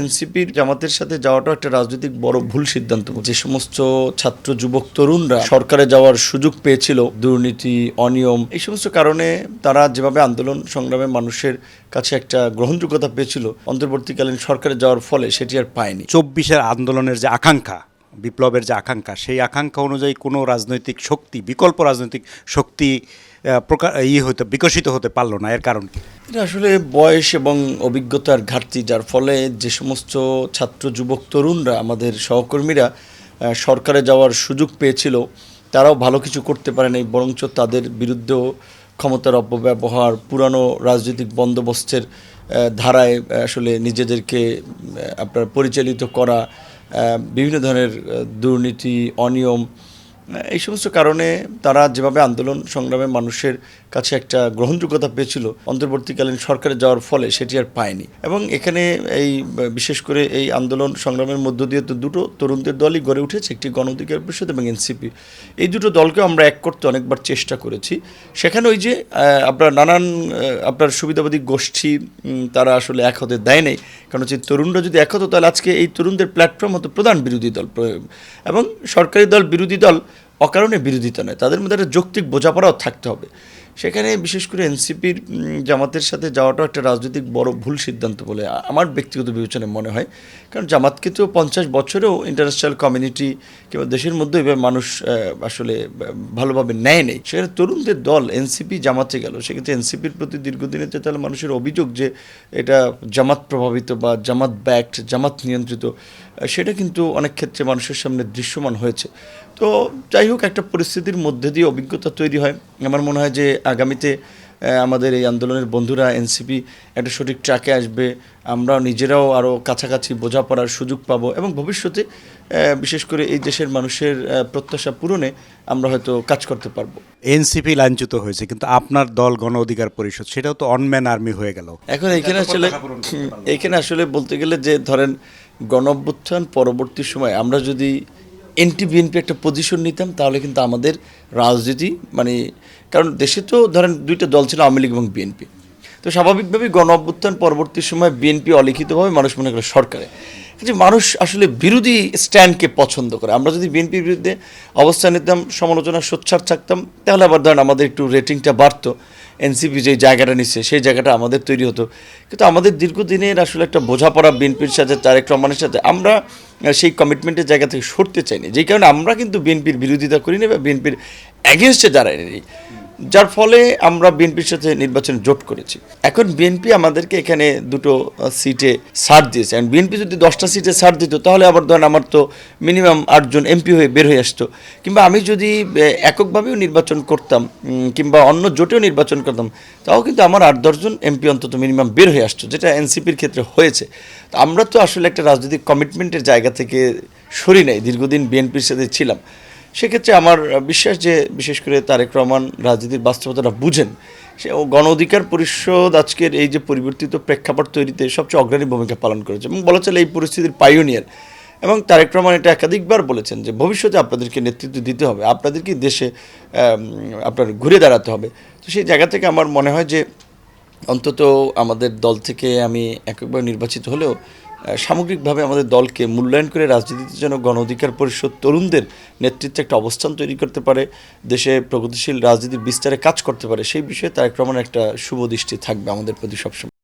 এনসিপির জামাতের সাথে যাওয়াটা একটা রাজনৈতিক বড় ভুল সিদ্ধান্ত। যে সমস্ত ছাত্র যুবক তরুণরা সরকারে যাওয়ার সুযোগ পেয়েছিল, দুর্নীতি, অনিয়ম, এই সমস্ত কারণে তারা যেভাবে আন্দোলন সংগ্রামে মানুষের কাছে একটা গ্রহণযোগ্যতা পেয়েছিল, অন্তর্বর্তীকালীন সরকারে যাওয়ার ফলে সেটি আর পায়নি। 24-এর আন্দোলনের যে আকাঙ্ক্ষা, বিপ্লবের যে আকাঙ্ক্ষা, সেই আকাঙ্ক্ষা অনুযায়ী কোনো রাজনৈতিক শক্তি, বিকল্প রাজনৈতিক শক্তি বিকশিত হতে পারলো না। এর কারণ কি? এটা আসলে বয়স এবং অভিজ্ঞতার ঘাটতি, যার ফলে যে সমস্ত ছাত্র যুবক তরুণরা, আমাদের সহকর্মীরা সরকারে যাওয়ার সুযোগ পেয়েছিল, তারাও ভালো কিছু করতে পারে নাই, বরঞ্চ তাদের বিরুদ্ধেও ক্ষমতার অপব্যবহার, পুরানো রাজনৈতিক বন্দোবস্তের ধারায় আসলে নিজেদেরকে আপনার পরিচালিত করা, বিভিন্ন ধরনের দুর্নীতি, অনিয়ম, এই সমস্ত কারণে তারা যেভাবে আন্দোলন সংগ্রামে মানুষের কাছে একটা গ্রহণযোগ্যতা পেয়েছিল, অন্তর্বর্তীকালীন সরকারে যাওয়ার ফলে সেটি আর পায়নি। এবং এখানে এই বিশেষ করে এই আন্দোলন সংগ্রামের মধ্য দিয়ে তো দুটো তরুণদের দলই গড়ে উঠেছে, একটি গণ অধিকার পরিষদ এবং এনসিপি। এই দুটো দলকেও আমরা এক করতে অনেকবার চেষ্টা করেছি। সেখানে ওই যে আপনার নানান আপনার সুবিধাবাদী গোষ্ঠী তারা আসলে এক হতে দেয় নাই। কারণ হচ্ছে তরুণরা যদি এক হতো, তাহলে আজকে এই তরুণদের প্ল্যাটফর্ম হতো প্রধান বিরোধী দল, এবং সরকারি দল বিরোধী দল অকারণে বিরোধিতা নয়, তাদের মধ্যে একটা যৌক্তিক বোঝাপড়াও থাকতে হবে। সেখানে বিশেষ করে এনসিপির জামাতের সাথে যাওয়াটাও একটা রাজনৈতিক বড় ভুল সিদ্ধান্ত বলে আমার ব্যক্তিগত বিবেচনায় মনে হয়। কারণ জামাতকে তো 50 বছরেও ইন্টারন্যাশনাল কমিউনিটি কিংবা দেশের মধ্যে এভাবে মানুষ আসলে ভালোভাবে নেয় নেই। সেখানে তরুণদের দল এনসিপি জামাতে গেল, সেক্ষেত্রে এনসিপির প্রতি দীর্ঘদিনের যে তাহলে মানুষের অভিযোগ যে এটা জামাত প্রভাবিত বা জামাত ব্যাকড, জামাত নিয়ন্ত্রিত, সেটা কিন্তু অনেক ক্ষেত্রে মানুষের সামনে দৃশ্যমান হয়েছে। তো যাই হোক, একটা পরিস্থিতির মধ্যে দিয়ে অভিজ্ঞতা তৈরি হয়। আমার মনে হয় যে আগামীতে আমাদের এই আন্দোলনের বন্ধুরা এনসিপি একটা সঠিক ট্র্যাকে আসবে, আমরাও নিজেরাও আরও কাছাকাছি বোঝাপড়ার সুযোগ পাবো, এবং ভবিষ্যতে বিশেষ করে এই দেশের মানুষের প্রত্যাশা পূরণে আমরা হয়তো কাজ করতে পারবো। এনসিপি লাঞ্ছিত হয়েছে, কিন্তু আপনার দল গণ অধিকার পরিষদ সেটাও তো অনম্যান আর্মি হয়ে গেল। এখন এইখানে আসলে বলতে গেলে যে ধরেন গণ অভ্যুত্থান পরবর্তী সময় আমরা যদি এনটি বিএনপি একটা পজিশন নিতাম, তাহলে কিন্তু আমাদের রাজনীতি কারণ দেশে তো ধরেন দুইটা দল ছিল, আওয়ামী লীগ এবং বিএনপি। তো স্বাভাবিকভাবেই গণ অভ্যুত্থান পরবর্তী সময় বিএনপি অলিখিতভাবে মানুষ মনে করে সরকারে, যে মানুষ আসলে বিরোধী স্ট্যান্ডকে পছন্দ করে। আমরা যদি বিএনপির বিরুদ্ধে অবস্থান নিতাম, সমালোচনা সোচ্চার থাকতাম, তাহলে আবার ধরেন আমাদের একটু রেটিংটা বাড়তো, এনসিপি যে জায়গাটা নিচ্ছে সেই জায়গাটা আমাদের তৈরি হতো। কিন্তু আমাদের দীর্ঘদিনের আসলে একটা বোঝাপড়া বিএনপির সাথে, তারেক রহমানের সাথে, আমরা সেই কমিটমেন্টের জায়গা থেকে সরতে চাইনি, যেই কারণে আমরা কিন্তু বিএনপির বিরোধিতা করিনি বা বিএনপির অ্যাগেনস্টে দাঁড়াইনি, যার ফলে আমরা বিএনপির সাথে নির্বাচনে জোট করেছি। এখন বিএনপি আমাদেরকে এখানে দুটো সিটে ছাড় দিয়েছে। এখন বিএনপি যদি 10টা সিটে ছাড় দিত, তাহলে আবার ধরেন আমার তো মিনিমাম 8 জন এমপি হয়ে বের হয়ে আসতো। কিংবা আমি যদি এককভাবেও নির্বাচন করতাম কিংবা অন্য জোটেও নির্বাচন করতাম, তাও কিন্তু আমার 8-10 জন এমপি অন্তত মিনিমাম বের হয়ে আসতো, যেটা এনসিপির ক্ষেত্রে হয়েছে। তো আমরা তো আসলে একটা রাজনৈতিক কমিটমেন্টের জায়গা থেকে সরি নাই, দীর্ঘদিন বিএনপির সাথে ছিলাম। সেক্ষেত্রে আমার বিশ্বাস যে বিশেষ করে তারেক রহমান রাজনীতির বাস্তবতাটা বুঝেন, সে গণ অধিকার পরিষদ আজকের এই যে পরিবর্তিত প্রেক্ষাপট তৈরিতে সবচেয়ে অগ্রণী ভূমিকা পালন করেছে, এবং বলা চলে এই পরিস্থিতির পাইওনিয়ার। এবং তারেক রহমান এটা একাধিকবার বলেছেন যে ভবিষ্যতে আপনাদেরকে নেতৃত্ব দিতে হবে, আপনাদেরকে দেশে আপনার ঘুরে দাঁড়াতে হবে। তো সেই জায়গা থেকে আমার মনে হয় যে অন্তত আমাদের দল থেকে আমি এককবার নির্বাচিত হলেও সামগ্রিকভাবে আমাদের দলকে মূল্যায়ন করে রাজনীতিতে যেন গণ অধিকার পরিষদ তরুণদের নেতৃত্বে একটা অবস্থান তৈরি করতে পারে, দেশে প্রগতিশীল রাজনীতির বিস্তারে কাজ করতে পারে, সেই বিষয়ে তারেক রহমানের একটা শুভ দৃষ্টি থাকবে আমাদের প্রতি সবসময়।